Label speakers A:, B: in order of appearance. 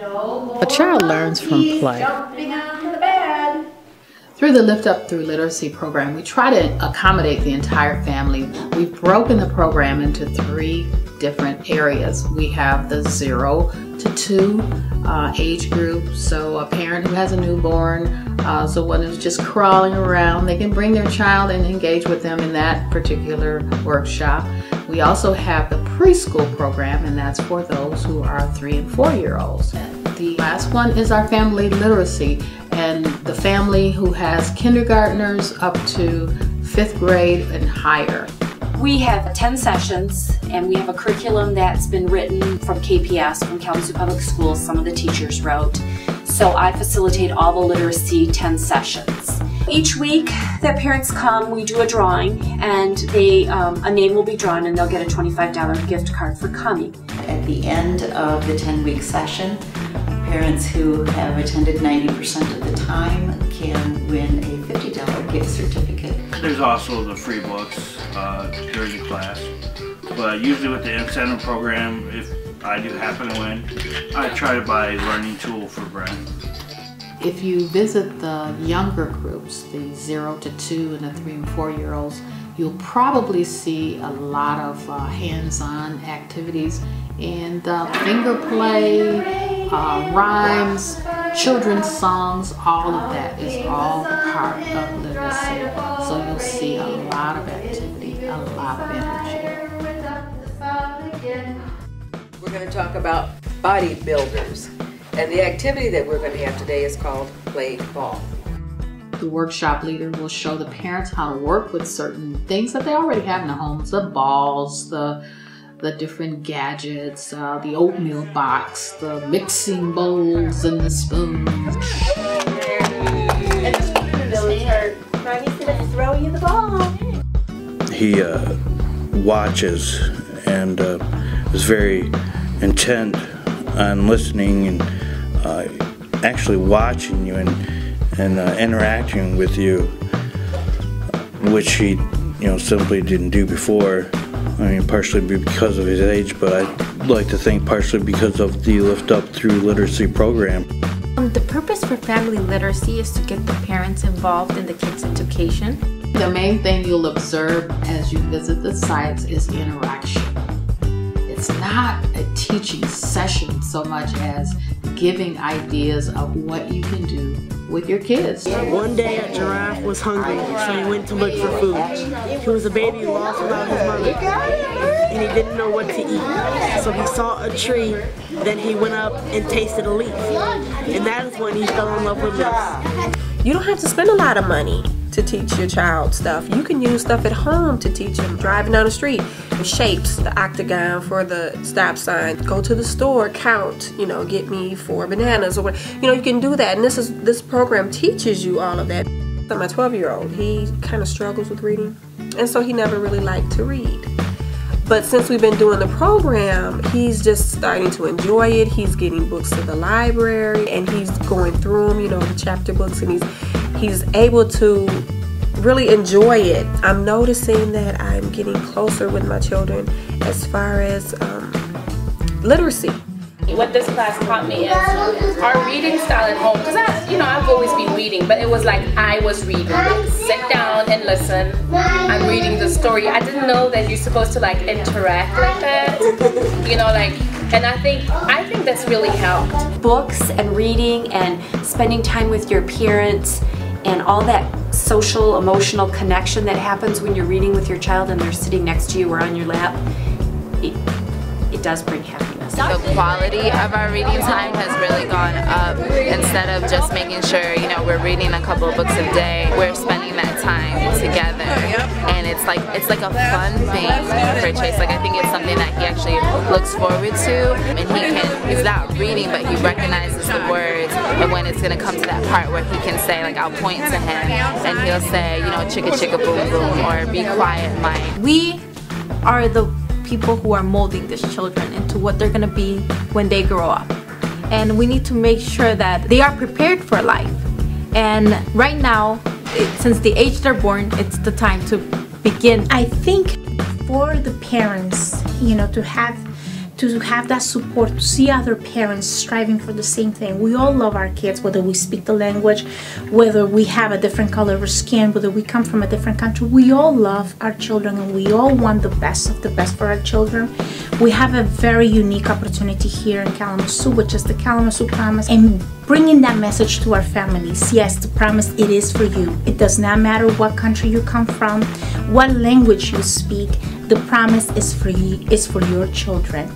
A: A child learns from play. Through the Lift Up Through Literacy program, we try to accommodate the entire family. We've broken the program into 3 different areas. We have the 0 to 2 age group, so a parent who has a newborn, so one who's just crawling around, they can bring their child and engage with them in that particular workshop. We also have the preschool program, and that's for those who are 3 and 4-year-olds. The last one is our family literacy, and the family who has kindergartners up to 5th grade and higher.
B: We have 10 sessions, and we have a curriculum that's been written from KPS, from Kalamazoo Public Schools. Some of the teachers wrote. So I facilitate all the literacy 10 sessions. Each week that parents come, we do a drawing, and a name will be drawn, and they'll get a $25 gift card for coming.
C: At the end of the 10-week session, parents who have attended 90% of the time can win a $50 gift certificate.
D: There's also the free books during the class, but usually with the incentive program, if I do happen to win, I try to buy a learning tool for Brent.
A: If you visit the younger groups, the 0 to 2 and the 3 and 4-year-olds, you'll probably see a lot of hands-on activities and finger play, rhymes, children's songs. All of that is all part of literacy. So you'll see a lot of activity, a lot of energy.
E: We're going to talk about bodybuilders, and the activity that we're going to have today is called Play Ball.
A: The workshop leader will show the parents how to work with certain things that they already have in the homes, the balls, the different gadgets, the oatmeal box, the mixing bowls and the spoons.
F: He watches and is very intent on listening and actually watching you and interacting with you, which he simply didn't do before. I mean, partially because of his age, but I'd like to think partially because of the Lift Up Through Literacy program.
G: The purpose for family literacy is to get the parents involved in the kids' education.
A: The main thing you'll observe as you visit the sites is interaction. It's not a teaching session so much as giving ideas of what you can do with your kids.
H: One day a giraffe was hungry, so he went to look for food. He was a baby lost without his mother, and he didn't know what to eat. So he saw a tree, then he went up and tasted a leaf. And that is when he fell in love with leaves.
I: You don't have to spend a lot of money to teach your child stuff. You can use stuff at home to teach them. Driving down the street, the shapes, the octagon for the stop sign. Go to the store, count, get me 4 bananas or what. You can do that, and this program teaches you all of that. So my 12-year-old, he kind of struggles with reading, and so he never really liked to read. But since we've been doing the program, he's just starting to enjoy it. He's getting books to the library, and he's going through them, the chapter books, and he's able to really enjoy it. I'm noticing that I'm getting closer with my children as far as literacy.
J: What this class taught me is our reading style at home, because I've always been reading, but it was like I was reading. Sit down and listen. I'm reading the story. I didn't know that you're supposed to interact like that. And I think that's really helped.
B: Books and reading and spending time with your parents and all that social, emotional connection that happens when you're reading with your child and they're sitting next to you or on your lap, it does bring happiness.
K: The quality of our reading time has really gone up. Instead of just making sure, we're reading a couple of books a day, we're spending that time together. And it's like a fun thing for Chase. I think it's something that he actually looks forward to. And he's not reading, but he recognizes the words. And when it's going to come to that part where he can say, I'll point to him, and he'll say, chicka chicka boom boom, or be quiet, Mike.
G: We are the people who are molding these children into what they're going to be when they grow up, and we need to make sure that they are prepared for life. And right now, since the age they're born, it's the time to begin.
L: I think for the parents, to have to have that support, to see other parents striving for the same thing. We all love our kids, whether we speak the language, whether we have a different color of skin, whether we come from a different country. We all love our children and we all want the best of the best for our children. We have a very unique opportunity here in Kalamazoo, which is the Kalamazoo Promise, and bringing that message to our families. Yes, the promise, it is for you. It does not matter what country you come from, what language you speak. The promise is for you, is for your children.